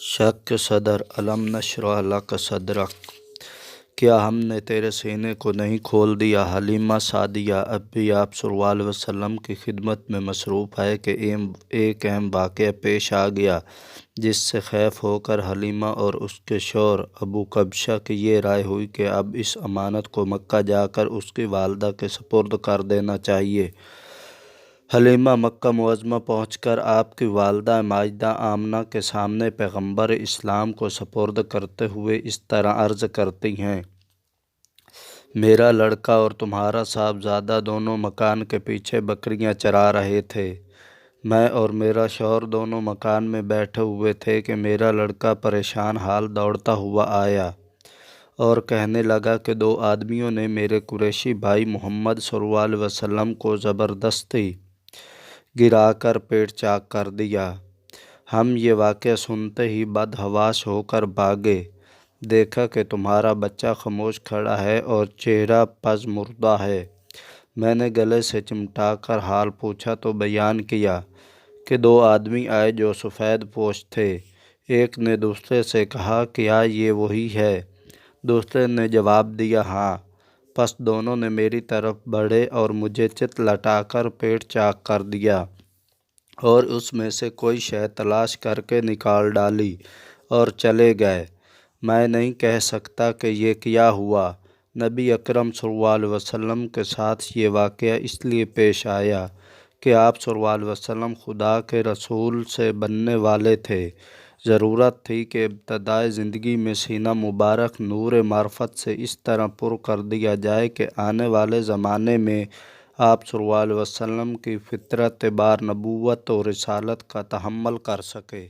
شک صدر الم نشرح لک صدرک، کیا ہم نے تیرے سینے کو نہیں کھول دیا؟ حلیمہ سعدیہ اب بھی آپ صلی اللہ علیہ وسلم کی خدمت میں مصروف ہے کہ ایک اہم واقعہ پیش آ گیا، جس سے خیف ہو کر حلیمہ اور اس کے شوہر ابو کبشہ کی یہ رائے ہوئی کہ اب اس امانت کو مکہ جا کر اس کی والدہ کے سپرد کر دینا چاہیے۔ حلیمہ مکہ معظمہ پہنچ کر آپ کی والدہ ماجدہ آمنہ کے سامنے پیغمبر اسلام کو سپرد کرتے ہوئے اس طرح عرض کرتی ہیں: میرا لڑکا اور تمہارا صاحبزادہ دونوں مکان کے پیچھے بکریاں چرا رہے تھے۔ میں اور میرا شوہر دونوں مکان میں بیٹھے ہوئے تھے کہ میرا لڑکا پریشان حال دوڑتا ہوا آیا اور کہنے لگا کہ دو آدمیوں نے میرے قریشی بھائی محمد صلی اللہ علیہ وسلم کو زبردستی گرا کر پیٹ چاک کر دیا۔ ہم یہ واقعہ سنتے ہی بدحواس ہو کر بھاگے، دیکھا کہ تمہارا بچہ خاموش کھڑا ہے اور چہرہ پز مردہ ہے۔ میں نے گلے سے چمٹا کر حال پوچھا تو بیان کیا کہ دو آدمی آئے جو سفید پوش تھے۔ ایک نے دوسرے سے کہا: کیا یہ وہی ہے؟ دوسرے نے جواب دیا: ہاں۔ پس دونوں نے میری طرف بڑھے اور مجھے چت لٹا کر پیٹ چاک کر دیا اور اس میں سے کوئی شے تلاش کر کے نکال ڈالی اور چلے گئے۔ میں نہیں کہہ سکتا کہ یہ کیا ہوا۔ نبی اکرم صلی اللہ علیہ وسلم کے ساتھ یہ واقعہ اس لیے پیش آیا کہ آپ صلی اللہ علیہ وسلم خدا کے رسول سے بننے والے تھے۔ ضرورت تھی کہ ابتدائے زندگی میں سینہ مبارک نور معرفت سے اس طرح پر کر دیا جائے کہ آنے والے زمانے میں آپ صلی اللہ علیہ وسلم کی فطرت بار نبوت و رسالت کا تحمل کر سکے۔